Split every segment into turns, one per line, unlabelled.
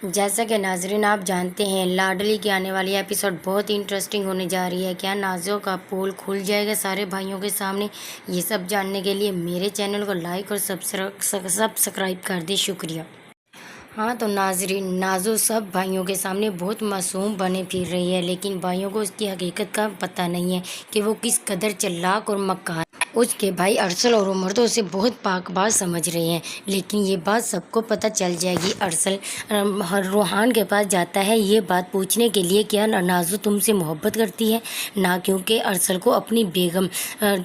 جیسا کہ ناظرین آپ جانتے ہیں، لاڈلی کی آنے والی ایپیسوڈ بہت ہی انٹرسٹنگ ہونے جا رہی ہے۔ کیا نازو کا پول کھل جائے گا سارے بھائیوں کے سامنے؟ یہ سب جاننے کے لیے میرے چینل کو لائک اور سبسکرائب کر دیں، شکریہ۔ ہاں تو ناظرین، نازو سب بھائیوں کے سامنے بہت معصوم بنے پھر رہی ہے، لیکن بھائیوں کو اس کی حقیقت کا پتہ نہیں ہے کہ وہ کس قدر چلاک اور مکار ہے۔ اس کے بھائی ارسل اور عمر تو اسے بہت پاک باز سمجھ رہے ہیں، لیکن یہ بات سب کو پتہ چل جائے گی۔ ارسل روحان کے پاس جاتا ہے یہ بات پوچھنے کے لیے، کیا نازو تم سے محبت کرتی ہے؟ نہ، کیونکہ ارسل کو اپنی بیگم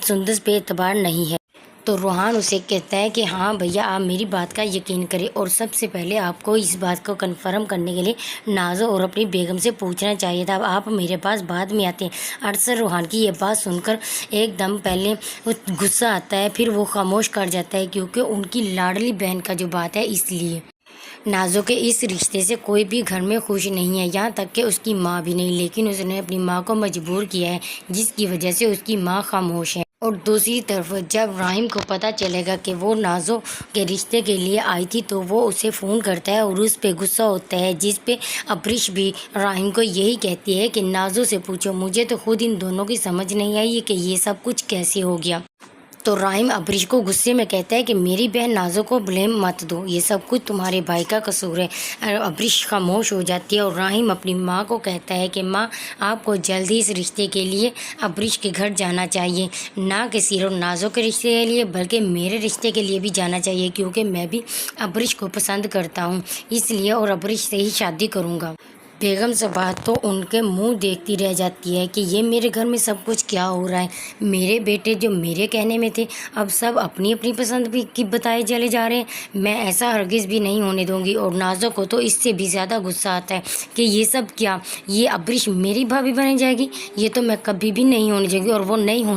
سندس پہ اعتبار نہیں ہے۔ تو روحان اسے کہتا ہے کہ ہاں بھیا، آپ میری بات کا یقین کریں، اور سب سے پہلے آپ کو اس بات کو کنفرم کرنے کے لیے نازو اور اپنی بیگم سے پوچھنا چاہیے تھا، آپ میرے پاس بعد میں آتے ہیں۔ ارسل روحان کی یہ بات سن کر ایک دم پہلے غصہ آتا ہے، پھر وہ خاموش کر جاتا ہے، کیونکہ ان کی لاڈلی بہن کا جو بات ہے، اس لیے نازو کے اس رشتے سے کوئی بھی گھر میں خوش نہیں ہے، یہاں تک کہ اس کی ماں بھی نہیں، لیکن اس نے اپنی ماں کو مجبور کیا ہے، جس کی وجہ سے اس کی ماں خاموش ہے۔ اور دوسری طرف جب راحم کو پتہ چلے گا کہ وہ نازو کے رشتے کے لیے آئی تھی، تو وہ اسے فون کرتا ہے اور اس پہ غصہ ہوتا ہے، جس پہ ابریش بھی راحم کو یہی کہتی ہے کہ نازو سے پوچھو، مجھے تو خود ان دونوں کی سمجھ نہیں آئی کہ یہ سب کچھ کیسے ہو گیا۔ تو راحم ابریش کو غصے میں کہتا ہے کہ میری بہن نازو کو بلیم مت دو، یہ سب کچھ تمہارے بھائی کا قصور ہے۔ ابریش خاموش ہو جاتی ہے اور راحم اپنی ماں کو کہتا ہے کہ ماں، آپ کو جلد ہی اس رشتے کے لیے ابریش کے گھر جانا چاہیے، نہ کہ صرف نازو کے رشتے کے لیے بلکہ میرے رشتے کے لیے بھی جانا چاہیے، کیونکہ میں بھی ابریش کو پسند کرتا ہوں، اس لیے اور ابریش سے ہی شادی کروں گا۔ بیگم صبا تو ان کے منہ دیکھتی رہ جاتی ہے کہ یہ میرے گھر میں سب کچھ کیا ہو رہا ہے، میرے بیٹے جو میرے کہنے میں تھے اب سب اپنی اپنی پسند بھی کی بتائے چلے جا رہے ہیں، میں ایسا ہرگز بھی نہیں ہونے دوں گی۔ اور نازو کو تو اس سے بھی زیادہ غصہ آتا ہے کہ یہ سب کیا، یہ ابریش میری بھابھی بنے جائے گی، یہ تو میں کبھی بھی نہیں ہونے دوں گی، اور وہ نہیں ہونے